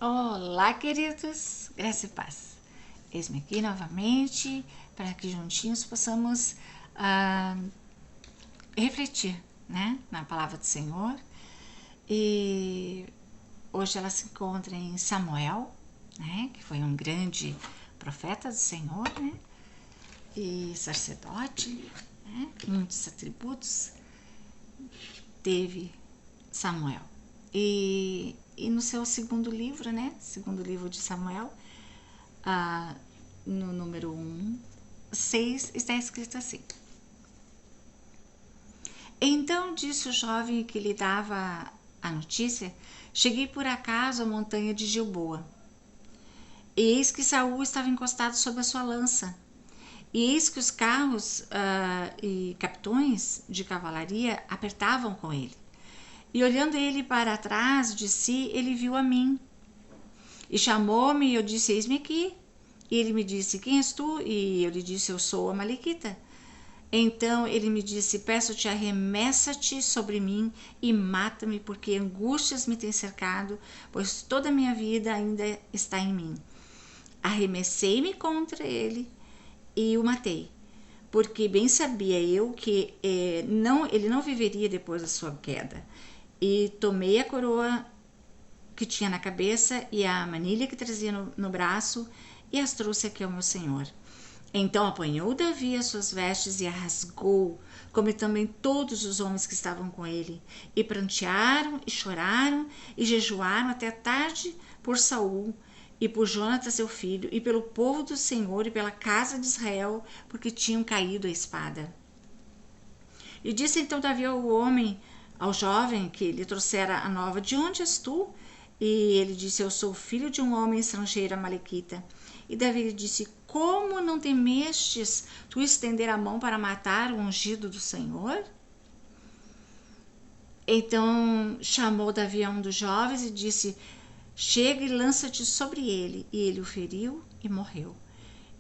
Olá, queridos, graça e paz. Eis-me aqui novamente para que juntinhos possamos ah, refletir, né, na palavra do Senhor. E hoje ela se encontra em Samuel, né, que foi um grande profeta do Senhor, né, e sacerdote, né, muitos atributos teve Samuel. E no seu segundo livro, né, segundo livro de Samuel, no número 6, está escrito assim: Então disse o jovem que lhe dava a notícia: Cheguei por acaso à montanha de Gilboa. E eis que Saul estava encostado sobre a sua lança. E eis que os carros e capitões de cavalaria apertavam com ele. E olhando ele para trás de si, ele viu a mim. E chamou-me e eu disse: Eis-me aqui. E ele me disse: Quem és tu? E eu lhe disse: Eu sou a Malequita. Então ele me disse: Peço-te, arremessa-te sobre mim e mata-me, porque angústias me têm cercado, pois toda a minha vida ainda está em mim. Arremessei-me contra ele e o matei, porque bem sabia eu que ele não viveria depois da sua queda. E tomei a coroa que tinha na cabeça e a manilha que trazia no braço e as trouxe aqui ao meu senhor. Então apanhou Davi as suas vestes e a rasgou, como também todos os homens que estavam com ele, e prantearam e choraram e jejuaram até a tarde por Saul e por Jonatas seu filho, e pelo povo do Senhor e pela casa de Israel, porque tinham caído a espada. E disse então Davi ao jovem que lhe trouxera a nova: De onde és tu? E ele disse: Eu sou filho de um homem estrangeiro amalequita. E Davi lhe disse: Como não temestes tu estender a mão para matar o ungido do Senhor? Então chamou Davi a um dos jovens e disse: Chega e lança-te sobre ele. E ele o feriu e morreu.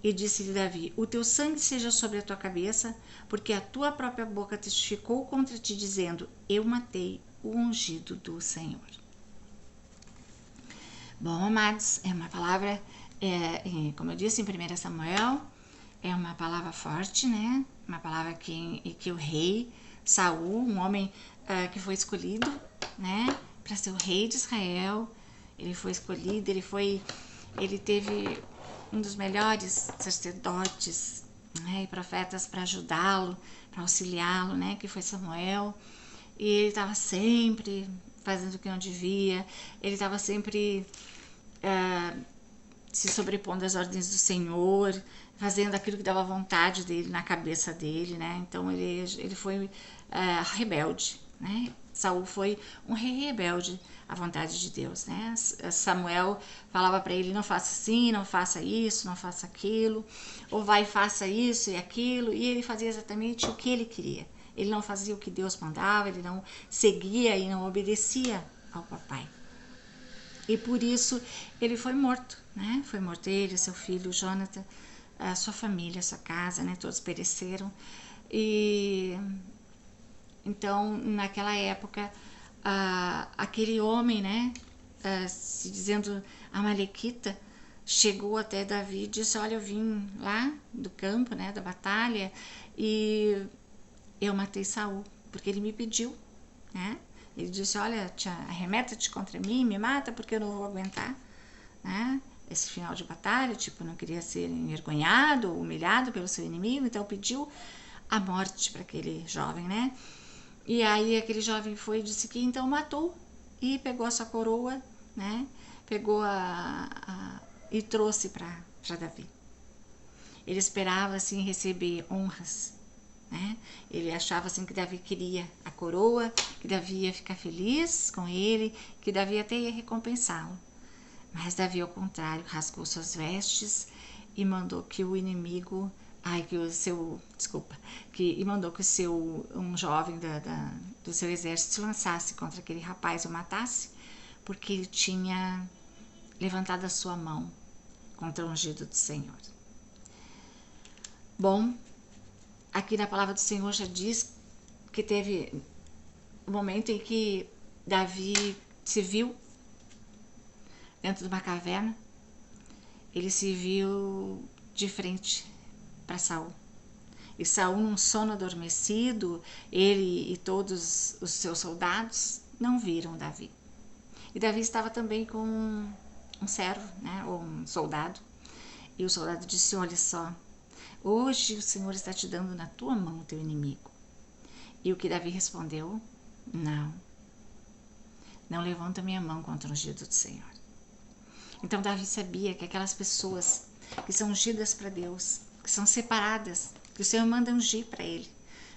E disse-lhe Davi: O teu sangue seja sobre a tua cabeça, porque a tua própria boca testificou contra ti, dizendo: Eu matei o ungido do Senhor. Bom, amados, é uma palavra, como eu disse em 1 Samuel, é uma palavra forte, né? Uma palavra que o rei Saul, um homem que foi escolhido, né, para ser o rei de Israel, ele foi escolhido, ele teve um dos melhores sacerdotes, né, e profetas para ajudá-lo, para auxiliá-lo, né, que foi Samuel. E ele estava sempre fazendo o que não devia, ele estava sempre se sobrepondo às ordens do Senhor, fazendo aquilo que dava vontade dele na cabeça dele, né? Então ele foi rebelde, né? Saul foi um rei rebelde à vontade de Deus, né? Samuel falava para ele: não faça assim, não faça isso, não faça aquilo, ou vai e faça isso e aquilo, e ele fazia exatamente o que ele queria. Ele não fazia o que Deus mandava, ele não seguia e não obedecia ao papai. E por isso ele foi morto, né? Foi morto ele, seu filho Jonathan, a sua família, a sua casa, né? Todos pereceram. E então, naquela época, aquele homem, né? Se dizendo Amalequita, chegou até Davi e disse: Olha, eu vim lá do campo, né? Da batalha, e eu matei Saul, porque ele me pediu, né? Ele disse: Olha, arremeta-te contra mim, me mata, porque eu não vou aguentar, né, esse final de batalha. Tipo, não queria ser envergonhado ou humilhado pelo seu inimigo, então pediu a morte para aquele jovem, né? E aí aquele jovem foi e disse que então matou, e pegou a sua coroa, né? Pegou e trouxe para Davi. Ele esperava assim receber honras, né? Ele achava assim que Davi queria a coroa, que Davi ia ficar feliz com ele, que Davi até ia recompensá-lo. Mas Davi, ao contrário, rasgou suas vestes e mandou que o inimigo, e mandou que um jovem do seu exército se lançasse contra aquele rapaz e o matasse, porque ele tinha levantado a sua mão contra o ungido do Senhor. Bom, aqui na palavra do Senhor já diz que teve um momento em que Davi se viu dentro de uma caverna, ele se viu de frente para Saul. E Saul, num sono adormecido, ele e todos os seus soldados não viram Davi. E Davi estava também com um servo, né, ou um soldado. E o soldado disse: olha só, hoje o Senhor está te dando na tua mão o teu inimigo. E o que Davi respondeu? Não levanta minha mão contra o ungido do Senhor. Então Davi sabia que aquelas pessoas que são ungidas para Deus, que são separadas, que o Senhor manda ungir para ele,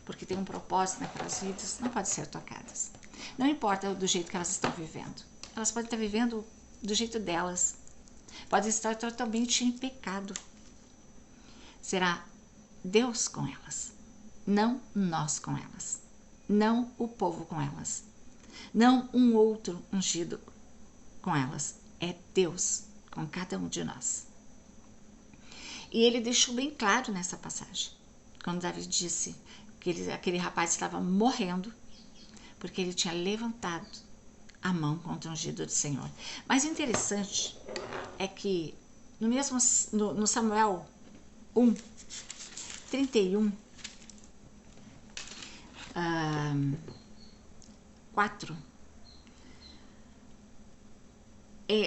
porque tem um propósito naquelas vidas, não podem ser tocadas. Não importa do jeito que elas estão vivendo. Elas podem estar vivendo do jeito delas. Podem estar totalmente em pecado. Será Deus com elas, não nós com elas, não o povo com elas, não um outro ungido com elas. É Deus com cada um de nós. E ele deixou bem claro nessa passagem, quando Davi disse que aquele rapaz estava morrendo, porque ele tinha levantado a mão contra o ungido do Senhor. Mas o interessante é que no Samuel 1, 31, 4,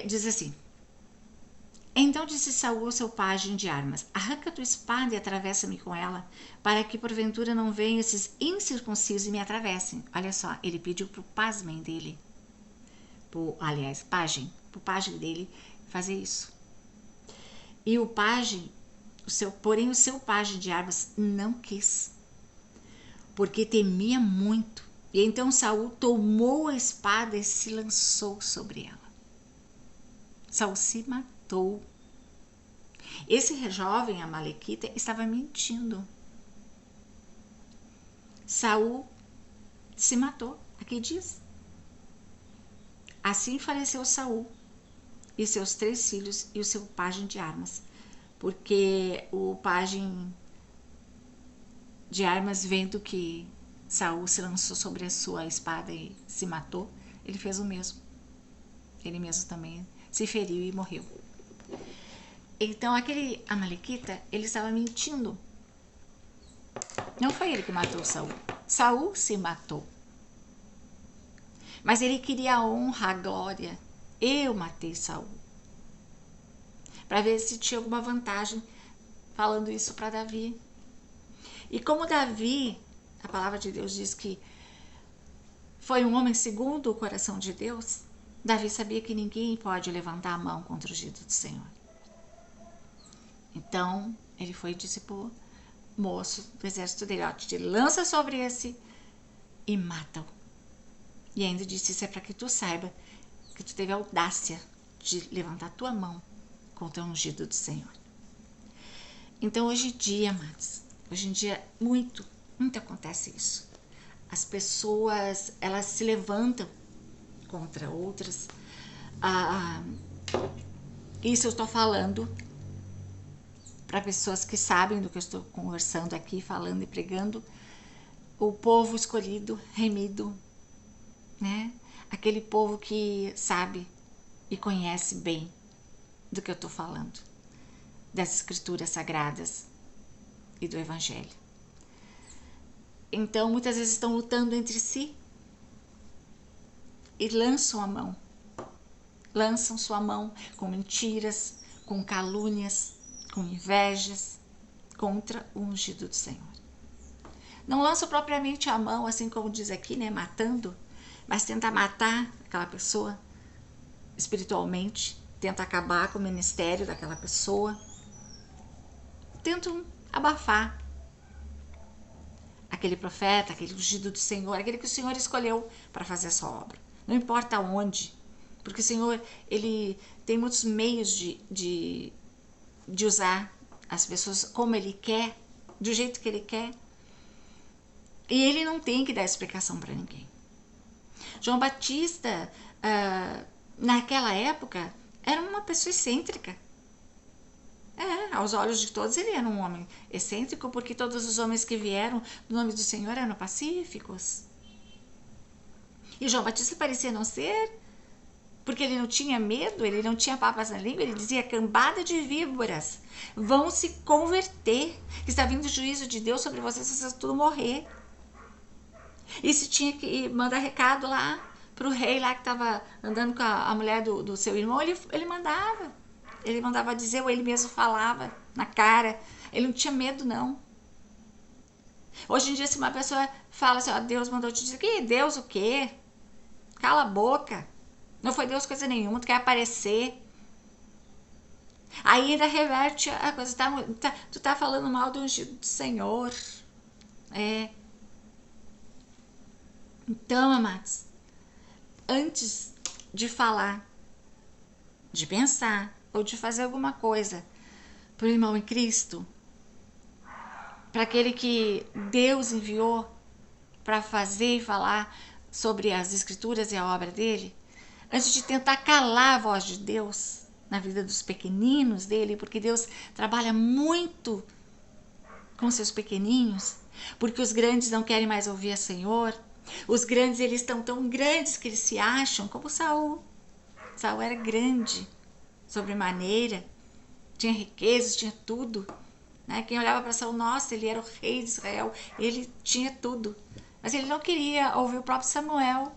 diz assim: então disse Saul ao seu pajem de armas: arranca tua espada e atravessa-me com ela, para que porventura não venham esses incircuncisos e me atravessem. Olha só, ele pediu pro pasmem dele, pro pajem dele fazer isso. E o pajem, porém o seu pajem de armas não quis, porque temia muito. E então Saul tomou a espada e se lançou sobre ela. Saul se matou. Esse jovem amalequita estava mentindo. Saul se matou. Aqui diz: assim faleceu Saul e seus 3 filhos e o seu pajem de armas, porque o pajem de armas, vendo que Saul se lançou sobre a sua espada e se matou, ele fez o mesmo. Ele mesmo também se feriu e morreu. Então aquele amalequita, ele estava mentindo. Não foi ele que matou Saul. Saul se matou. Mas ele queria a honra, a glória. Eu matei Saul. Para ver se tinha alguma vantagem falando isso para Davi. E como Davi, a palavra de Deus diz que foi um homem segundo o coração de Deus, Davi sabia que ninguém pode levantar a mão contra o ungido do Senhor. Então, ele foi e disse pro moço do exército dele: ó, te lança sobre esse e mata-o. E ainda disse: isso é para que tu saiba que tu teve a audácia de levantar tua mão contra o ungido do Senhor. Então, hoje em dia, amados, hoje em dia muito acontece isso. As pessoas, elas se levantam contra outras. Isso eu estou falando para pessoas que sabem do que eu estou conversando aqui, falando e pregando. O povo escolhido, remido, né? Aquele povo que sabe e conhece bem do que eu estou falando, das escrituras sagradas e do evangelho. Então, muitas vezes estão lutando entre si e lançam a mão. Lançam sua mão com mentiras, com calúnias, com invejas contra o ungido do Senhor. Não lançam propriamente a mão, assim como diz aqui, né, matando, mas tenta matar aquela pessoa espiritualmente, tenta acabar com o ministério daquela pessoa, tentam abafar aquele profeta, aquele ungido do Senhor, aquele que o Senhor escolheu para fazer a sua obra. Não importa onde, porque o Senhor, ele tem muitos meios de usar as pessoas como ele quer, do jeito que ele quer. E ele não tem que dar explicação para ninguém. João Batista, naquela época, era uma pessoa excêntrica. Aos olhos de todos ele era um homem excêntrico, porque todos os homens que vieram no nome do Senhor eram pacíficos. E João Batista parecia não ser Porque ele não tinha medo, ele não tinha papas na língua, ele dizia: cambada de víboras, vão se converter, que está vindo o juízo de Deus sobre vocês, vocês tudo morrer. E se tinha que mandar recado lá pro rei lá que estava andando com a mulher do seu irmão, ele mandava. Ele mandava dizer, ou ele mesmo falava na cara. Ele não tinha medo, não. Hoje em dia, se uma pessoa fala assim, ó, Deus mandou te dizer, que Deus o quê? Cala a boca. Não foi Deus coisa nenhuma, tu quer aparecer. Aí ainda reverte a coisa, tu tá falando mal do ungido do Senhor. É. Então, amados, antes de falar, de pensar ou de fazer alguma coisa para o irmão em Cristo, para aquele que Deus enviou para fazer e falar sobre as Escrituras e a obra dele, antes de tentar calar a voz de Deus na vida dos pequeninos dele, porque Deus trabalha muito com seus pequenininhos, porque os grandes não querem mais ouvir a Senhor. Os grandes, eles estão tão grandes que eles se acham como Saul. Saul era grande, sobremaneira, tinha riquezas, tinha tudo. Né? Quem olhava para Saul, nossa, ele era o rei de Israel, ele tinha tudo. Mas ele não queria ouvir o próprio Samuel,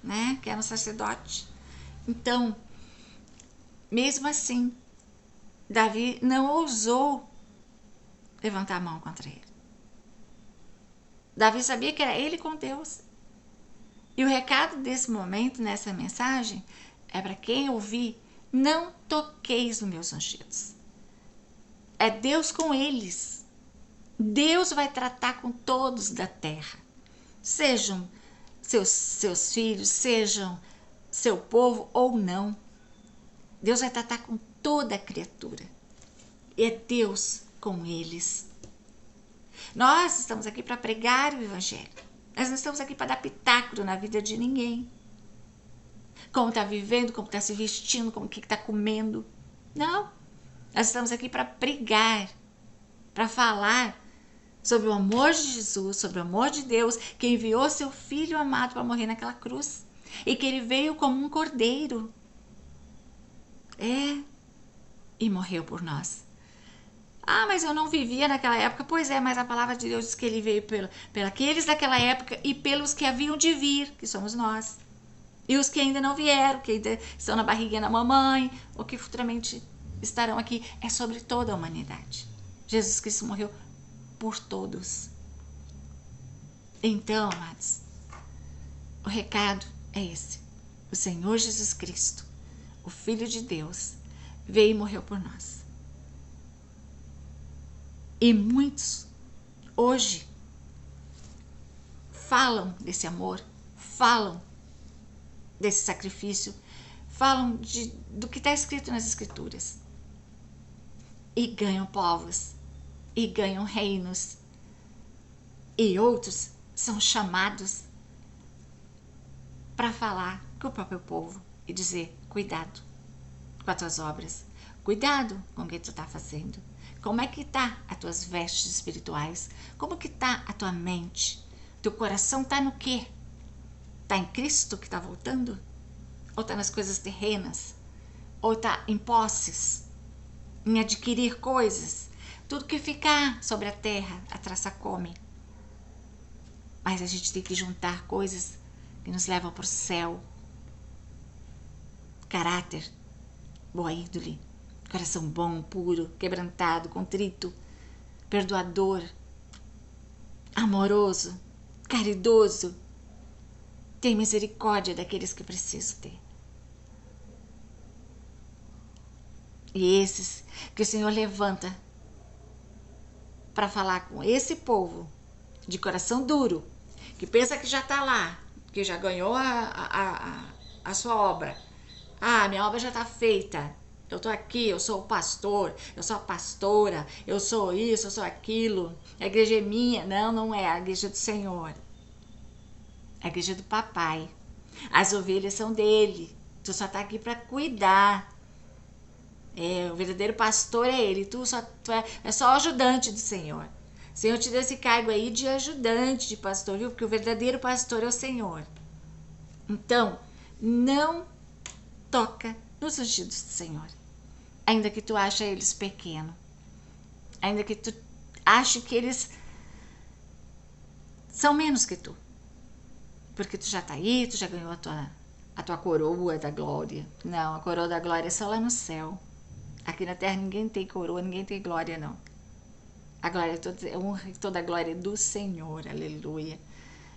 né? Que era um sacerdote. Então, mesmo assim, Davi não ousou levantar a mão contra ele. Davi sabia que era ele com Deus. E o recado desse momento, nessa mensagem, é para quem ouvir: não toqueis nos meus ungidos. É Deus com eles. Deus vai tratar com todos da terra. Sejam seus filhos, sejam seu povo ou não. Deus vai tratar com toda a criatura. É Deus com eles. Nós estamos aqui para pregar o Evangelho. Nós não estamos aqui para dar pitaco na vida de ninguém. Como está vivendo, como está se vestindo, como que está comendo. Não. Nós estamos aqui para pregar, para falar sobre o amor de Jesus, sobre o amor de Deus, que enviou seu Filho amado para morrer naquela cruz. E que ele veio como um cordeiro. E morreu por nós. Ah, mas eu não vivia naquela época. Pois é, mas a palavra de Deus diz que ele veio pelos daquela época e pelos que haviam de vir, que somos nós. E os que ainda não vieram, que ainda estão na barriguinha da mamãe, ou que futuramente estarão aqui. É sobre toda a humanidade. Jesus Cristo morreu por todos. Então, amados, o recado é esse. O Senhor Jesus Cristo, o Filho de Deus, veio e morreu por nós. E muitos hoje falam desse amor, falam desse sacrifício, falam do que está escrito nas Escrituras. E ganham povos, e ganham reinos. E outros são chamados para falar com o próprio povo e dizer: cuidado com as tuas obras, cuidado com o que tu está fazendo. Como é que tá as tuas vestes espirituais? Como que tá a tua mente? Teu coração tá no quê? Tá em Cristo que tá voltando? Ou tá nas coisas terrenas? Ou tá em posses? Em adquirir coisas? Tudo que ficar sobre a terra, a traça come. Mas a gente tem que juntar coisas que nos levam para o céu. Caráter, boa índole, coração bom, puro, quebrantado, contrito, perdoador, amoroso, caridoso. Tem misericórdia daqueles que precisam ter. E esses que o Senhor levanta para falar com esse povo de coração duro, que pensa que já está lá, que já ganhou a sua obra. Ah, minha obra já está feita. Eu estou aqui, eu sou o pastor, eu sou a pastora, eu sou isso, eu sou aquilo. A igreja é minha. Não, não é a igreja do Senhor. É a igreja do papai. As ovelhas são dele. Tu só está aqui para cuidar. O verdadeiro pastor é ele. Tu é só o ajudante do Senhor. O Senhor te deu esse cargo aí de ajudante de pastor, viu? Porque o verdadeiro pastor é o Senhor. Então, Não toca nos ungidos do Senhor. Ainda que tu ache eles pequenos. Ainda que tu ache que eles são menos que tu. Porque tu já tá aí, tu já ganhou a tua coroa da glória. Não, a coroa da glória é só lá no céu. Aqui na terra ninguém tem coroa, ninguém tem glória, não. A glória, a honra e toda a glória é do Senhor, aleluia.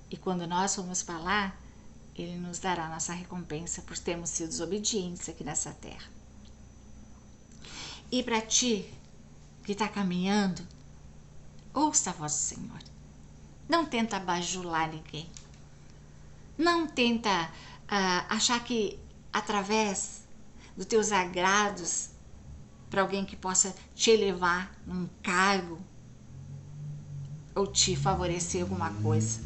E quando nós formos para lá, Ele nos dará a nossa recompensa por termos sido obedientes aqui nessa terra. E para ti, que está caminhando, ouça a voz do Senhor. Não tenta bajular ninguém. Não tenta achar que através dos teus agrados para alguém que possa te elevar num cargo ou te favorecer alguma coisa.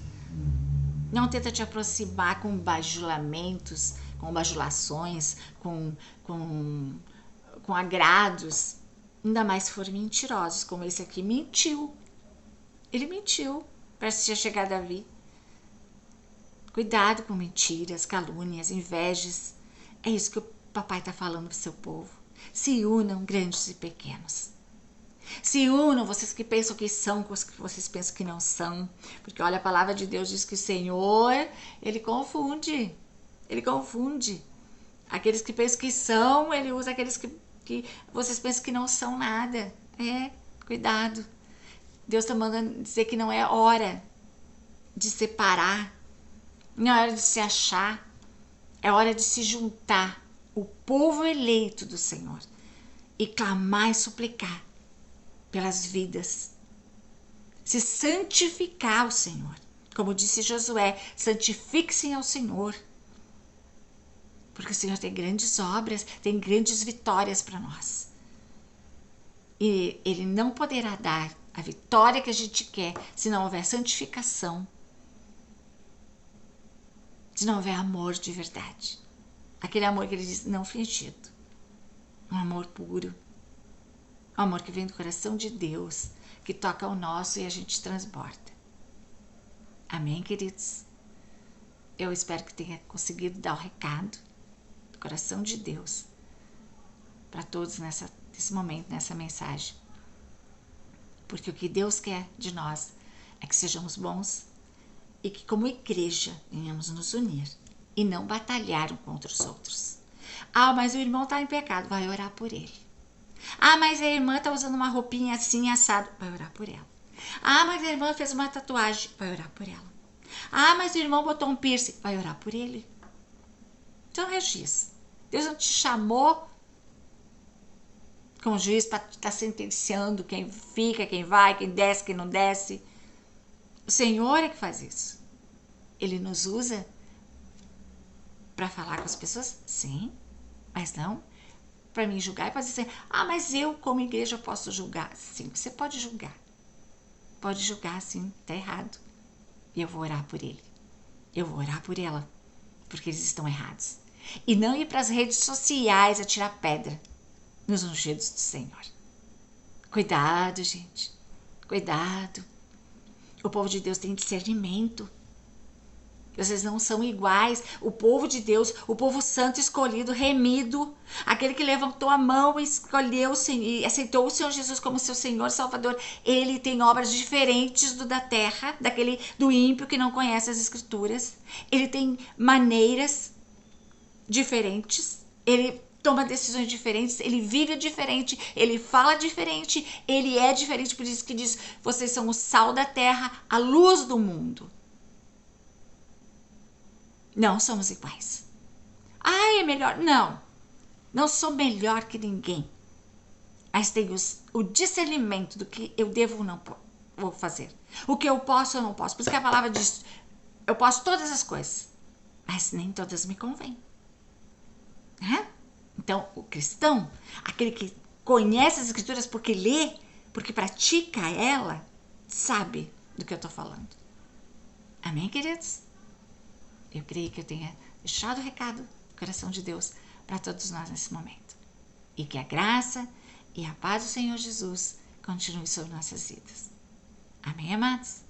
Não tenta te aproximar com bajulamentos, com bajulações, com agrados, ainda mais se forem mentirosos, como esse aqui mentiu. Ele mentiu para se chegar a Davi. Cuidado com mentiras, calúnias, invejas. É isso que o papai está falando para o seu povo. Se unam, grandes e pequenos. Se unam, vocês que pensam que são, com os que vocês pensam que não são. Porque olha, a palavra de Deus diz que o Senhor, Ele confunde. Ele confunde. Aqueles que pensam que são, Ele usa aqueles que vocês pensam que não são nada. Cuidado. Deus está mandando dizer que não é hora de separar. Não é hora de se achar. É hora de se juntar. O povo eleito do Senhor. E clamar e suplicar pelas vidas. Se santificar ao Senhor. Como disse Josué, santifiquem-se ao Senhor. Porque o Senhor tem grandes obras, tem grandes vitórias para nós. E Ele não poderá dar a vitória que a gente quer se não houver santificação. Se não houver amor de verdade. Aquele amor que Ele diz não fingido. Um amor puro. Um amor que vem do coração de Deus, que toca o nosso e a gente transborda. Amém, queridos? Eu espero que tenha conseguido dar o recado do coração de Deus para todos nesse momento, nessa mensagem. Porque o que Deus quer de nós é que sejamos bons e que, como igreja, venhamos nos unir e não batalhar um contra os outros. Mas o irmão está em pecado, vai orar por ele. Mas a irmã está usando uma roupinha assim, assado, vai orar por ela. Mas a irmã fez uma tatuagem, vai orar por ela. Mas o irmão botou um piercing, vai orar por ele. Então é juiz. Deus não te chamou como juiz para estar sentenciando quem fica, quem vai, quem desce, quem não desce. O Senhor é que faz isso. Ele nos usa para falar com as pessoas? Sim, mas não para mim julgar e para dizer, mas eu como igreja posso julgar. Sim, você pode julgar. Pode julgar, sim, está errado. E eu vou orar por ele. Eu vou orar por ela, porque eles estão errados. E não ir para as redes sociais atirar pedra nos ungidos do Senhor. Cuidado, gente. Cuidado. O povo de Deus tem discernimento. Vocês não são iguais. O povo de Deus, o povo santo escolhido, remido, aquele que levantou a mão e escolheu e aceitou o Senhor Jesus como seu Senhor e Salvador, ele tem obras diferentes do da terra, do ímpio que não conhece as Escrituras. Ele tem maneiras diferentes, ele toma decisões diferentes, ele vive diferente, ele fala diferente, ele é diferente, por isso que diz, vocês são o sal da terra, a luz do mundo. Não somos iguais. É melhor. Não sou melhor que ninguém. Mas tenho o discernimento do que eu devo ou não vou fazer. O que eu posso ou não posso. Por isso que a palavra diz, eu posso todas as coisas, mas nem todas me convêm. Então, o cristão, aquele que conhece as Escrituras porque lê, porque pratica ela, sabe do que eu estou falando. Amém, queridos? Eu creio que eu tenha deixado o recado do coração de Deus para todos nós nesse momento. E que a graça e a paz do Senhor Jesus continue sobre nossas vidas. Amém, amados?